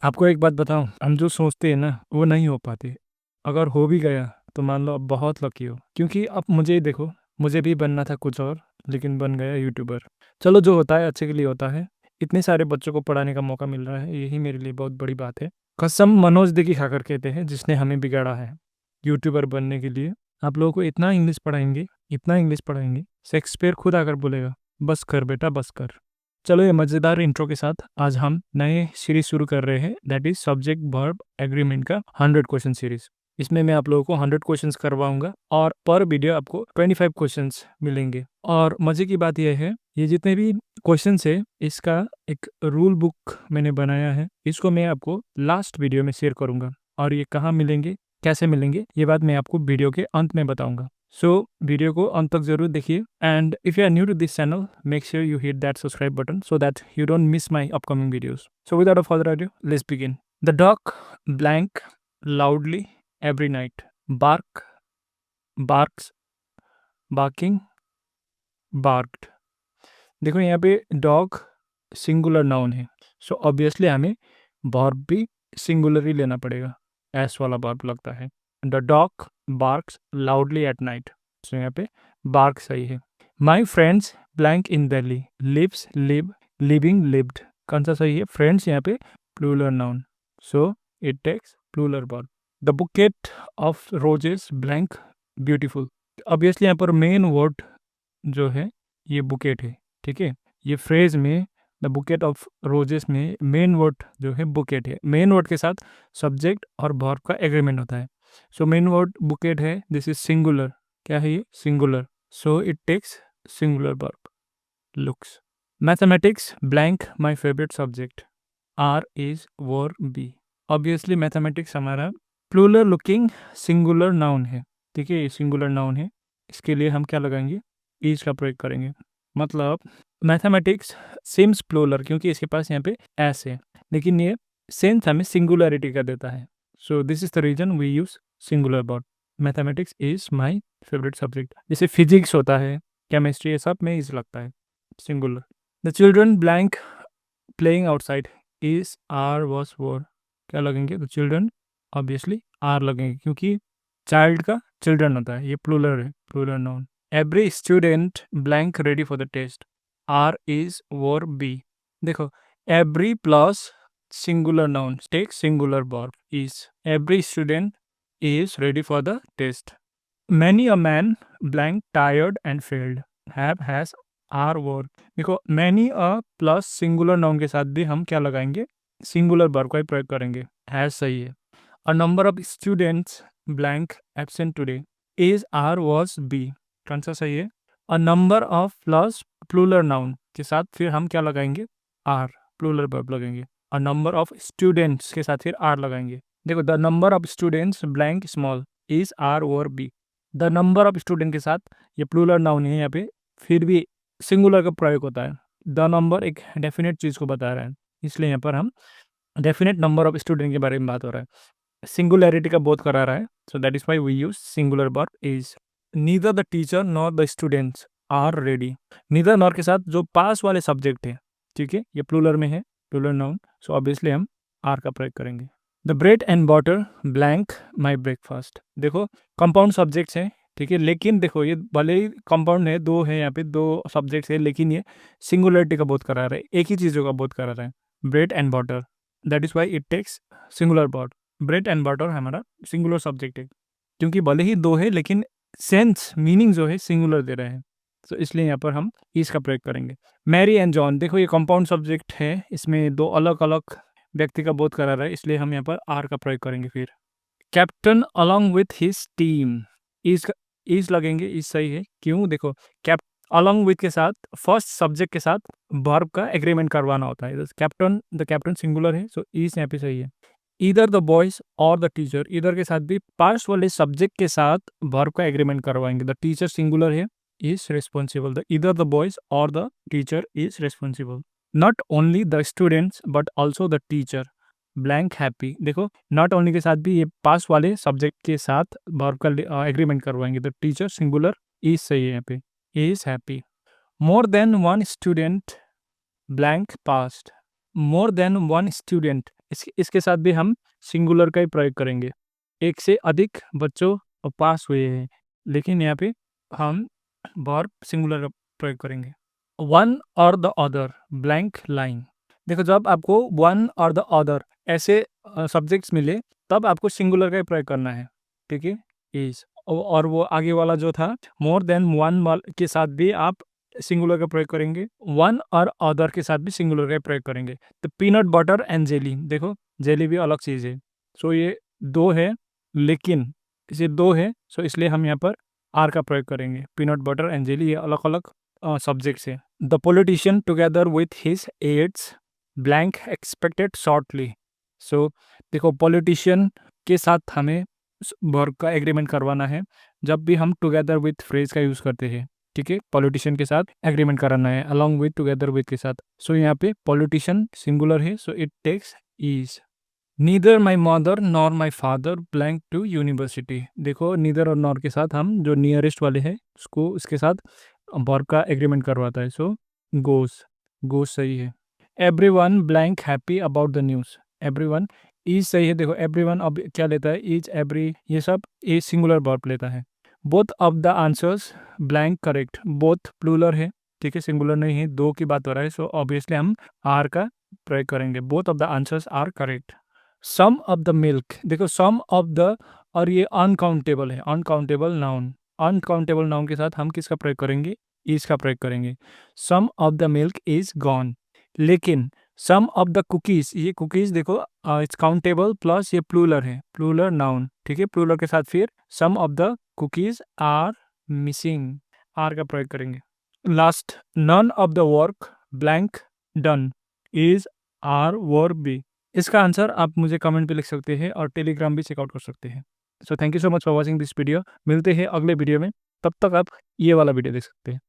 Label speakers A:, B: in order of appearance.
A: आपको एक बात बताऊँ, हम जो सोचते हैं ना, वो नहीं हो पाते। अगर हो भी गया, तो मान लो आप बहुत लकी हो। क्योंकि अब मुझे ही देखो, मुझे भी बनना था कुछ और, लेकिन बन गया यूट्यूबर। चलो, जो होता है अच्छे के लिए होता है। इतने सारे बच्चों को पढ़ाने का मौका मिल रहा है, यही मेरे लिए बहुत बड़ी बात है। कसम मनोज दी की खाकर कहते हैं, जिसने हमें बिगाड़ा है यूट्यूबर बनने के लिए। आप लोगों को इतना इंग्लिश पढ़ाएंगे, शेक्सपियर खुद आकर बोलेगा, बस कर बेटा, बस कर। चलो, ये मज़ेदार इंट्रो के साथ आज हम नए सीरीज शुरू कर रहे हैं, that is subject verb agreement का 100 क्वेश्चन सीरीज। इसमें मैं आप लोगों को 100 क्वेश्चंस करवाऊंगा और पर वीडियो आपको 25 क्वेश्चंस मिलेंगे। और मज़े की बात यह है, ये जितने भी क्वेश्चंस है, इसका एक रूल बुक मैंने बनाया है। इसको मैं आपको लास्ट वीडियो में शेयर करूंगा। और ये कहाँ मिलेंगे, कैसे मिलेंगे, ये बात मैं आपको वीडियो के अंत में बताऊंगा। सो वीडियो को अंत तक जरूर देखिए। And if you are new to this channel, make sure you hit that subscribe button so that you don't miss my upcoming videos. So without further ado, let's begin. The dog blank loudly every night. Bark, barks, barking, barked. देखो, यहाँ पे dog singular noun है, so obviously हमें verb भी singular ही लेना पड़ेगा। S वाला वर्ब लगता है। The dog barks loudly at night, so यहाँ पे बार्क सही है। My friends blank in Delhi, lives, live, living, lived. कौन सा सही है? फ्रेंड्स यहाँ पे plural noun, so it takes plural verb. The bouquet of roses blank beautiful. Obviously यहाँ पर मेन वर्ड जो है ये बुकेट है, ठीक है। ये फ्रेज में द बुकेट ऑफ रोजेस में मेन वर्ड जो है बुकेट है। मेन वर्ड के साथ सब्जेक्ट और वर्ब का एग्रीमेंट होता है। सो मेन वर्ड बुकेट है, दिस इज सिंगुलर। क्या है ये? Singular, so it takes singular verb. Looks. Mathematics blank my favourite subject, are is were be. Obviously mathematics हमारा प्लूरल लुकिंग सिंगुलर नाउन है, ठीक है। ये सिंगुलर नाउन है, इसके लिए हम क्या लगाएंगे? इज का प्रयोग करेंगे। मतलब मैथमेटिक्स सिम्स प्लूरल, क्योंकि इसके पास यहाँ पे एस है, लेकिन ये सेंस हमें सिंगुलरिटी का देता है। So this is the reason we use singular word. Mathematics is my favourite subject. जैसे फिजिक्स होता है, केमिस्ट्री, ये सब में इज लगता है, singular. The children blank playing outside, is, are, was, were. क्या लगेंगे? द चिल्ड्रन ऑब्वियसली आर लगेंगे, क्योंकि चाइल्ड का चिल्ड्रन होता है, ये प्लूरल है, plural noun. Every student blank ready for the test, are is were be. देखो, every plus singular noun take singular verb is. Every student is ready for the test. Many a man blank tired and failed, have, has, are, were. देखो, many a plus singular noun के साथ भी हम क्या लगाएंगे? Singular verb का ही प्रयोग करेंगे। हैज सही है। A number of students blank absent today, is, are, was, be. कौन सा सही है? A number of plus plural noun के साथ फिर हम क्या लगाएंगे? आर, प्लूरल वर्ब लगेंगे। अ नंबर ऑफ स्टूडेंट्स के साथ फिर आर लगाएंगे। देखो, the number of students blank small, is, are, और be. The number of student के साथ ये प्लूरल नाउन है, यहाँ पे फिर भी सिंगुलर का प्रयोग होता है। द नंबर एक डेफिनेट चीज को बता रहा है, इसलिए यहाँ पर हम डेफिनेट नंबर ऑफ स्टूडेंट के बारे में बात हो रहा है, सिंगुलैरिटी का बोध करा रहा है। So that is why we use singular verb is. Neither the teacher nor the students are ready. Neither nor के साथ जो पास वाले सब्जेक्ट है, ठीक है, ये प्लूरल में है, प्लूरल नाउन, सो ऑब्वियसली हम आर का प्रयोग करेंगे। The bread and butter blank my breakfast. देखो, कंपाउंड सब्जेक्ट्स हैं, ठीक है, लेकिन देखो, ये भले ही कंपाउंड है, दो है, यहाँ पे दो सब्जेक्ट्स है, लेकिन ये सिंगुलरिटी का बोध करा रहा है, एक ही चीज़ों का बोध करा रहा है, bread and butter. That is why it takes singular verb. Bread and butter हमारा सिंगुलर सब्जेक्ट है, क्योंकि भले ही दो है, लेकिन सेंस मीनिंग जो है सिंगुलर दे रहे हैं, तो इसलिए यहाँ पर हम इस का प्रयोग करेंगे। मैरी एंड जॉन, देखो ये कंपाउंड सब्जेक्ट है, इसमें दो अलग अलग व्यक्ति का बोध करा रहा है, इसलिए हम यहाँ पर आर का प्रयोग करेंगे। फिर captain along with his team, is लगेंगे, इज सही है। क्यों? देखो, कैप अलॉन्ग विथ के साथ फर्स्ट सब्जेक्ट के साथ वर्ब का एग्रीमेंट करवाना होता है। कैप्टन, द कैप्टन सिंगुलर है, सो इज यहाँ पे सही है। इधर द बॉयज और द टीचर, इधर के साथ भी पास्ट वाले सब्जेक्ट के साथ वर्ब का एग्रीमेंट करवाएंगे। द टीचर सिंगुलर है, इज रिस्पॉन्सिबल। द इधर द बॉयज और the teacher is responsible. Not only the students but also the teacher blank happy. देखो, नॉट ओनली के साथ भी ये पास वाले सब्जेक्ट के साथ वर्ब का एग्रीमेंट करवाएंगे। द टीचर सिंगुलर, इज सही है यहाँ पे, is happy. More than one student blank past. More than one student, इसके साथ भी हम सिंगुलर का ही प्रयोग करेंगे। एक से अधिक बच्चों पास हुए हैं, लेकिन यहाँ पे हम वर्ब सिंगुलर का प्रयोग करेंगे। वन और द अदर ब्लैंक लाइन। देखो, जब आपको वन और द अदर ऐसे सब्जेक्ट्स मिले, तब आपको सिंगुलर का ही प्रयोग करना है, ठीक है। इज और वो आगे वाला जो था मोर देन वन के साथ भी आप सिंगुलर का प्रयोग करेंगे, वन और अदर के साथ भी सिंगुलर का प्रयोग करेंगे। तो पीनट बटर एंड जेली, देखो जेली भी अलग चीज़ है, सो ये दो है, लेकिन इसे दो है, सो इसलिए हम यहाँ पर आर का प्रयोग करेंगे। पीनट बटर एंड जेली ये अलग अलग सब्जेक्ट्स है। The politician together with his aides blank expected shortly. So देखो, पॉलिटिशियन के साथ हमें वर्ब का एग्रीमेंट करवाना है जब भी हम टुगेदर विथ फ्रेज का यूज़ करते हैं, ठीक है। पॉलिटिशियन के साथ एग्रीमेंट कराना है अलॉन्ग विथ, टुगेदर विथ के साथ। सो यहाँ पे पॉलिटिशियन सिंगुलर है, so it takes is. Neither my mother nor my father blank to university. देखो, नीदर और नॉर के साथ हम जो नियरेस्ट वाले हैं उसको उसके साथ वर्ब का एग्रीमेंट करवाता है, सो गोस। गोस सही है। Every one blank happy about the news. Every one is सही है। देखो, एवरी वन अब क्या लेता है, इज, एवरी, ये सब ए सिंगुलर वर्ब लेता है। Both of the answers blank correct. Both plural है, ठीक है, सिंगुलर नहीं है, दो की बात हो रहा है, सो ऑब्वियसली हम आर का प्रयोग करेंगे। Both of the answers are correct. Some of the milk. देखो, सम ऑफ द और ये अनकाउंटेबल है, अनकाउंटेबल नाउन। अनकाउंटेबल नाउन के साथ हम किसका प्रयोग करेंगे, इज का प्रयोग करेंगे। Some of the milk is gone. लेकिन सम ऑफ द कुकीज, ये कुकीज देखो इट्स काउंटेबल प्लस ये प्लूरल है, प्लूरल नाउन, ठीक है। प्लूरल के साथ फिर some of the cookies are missing, are का प्रयोग करेंगे। Last, none of the work blank done is are verb be. इसका आंसर आप मुझे कमेंट पे लिख सकते हैं और टेलीग्राम भी चेकआउट कर सकते हैं। So thank you so much for watching this video. मिलते हैं अगले वीडियो में, तब तक आप ये वाला वीडियो देख सकते हैं।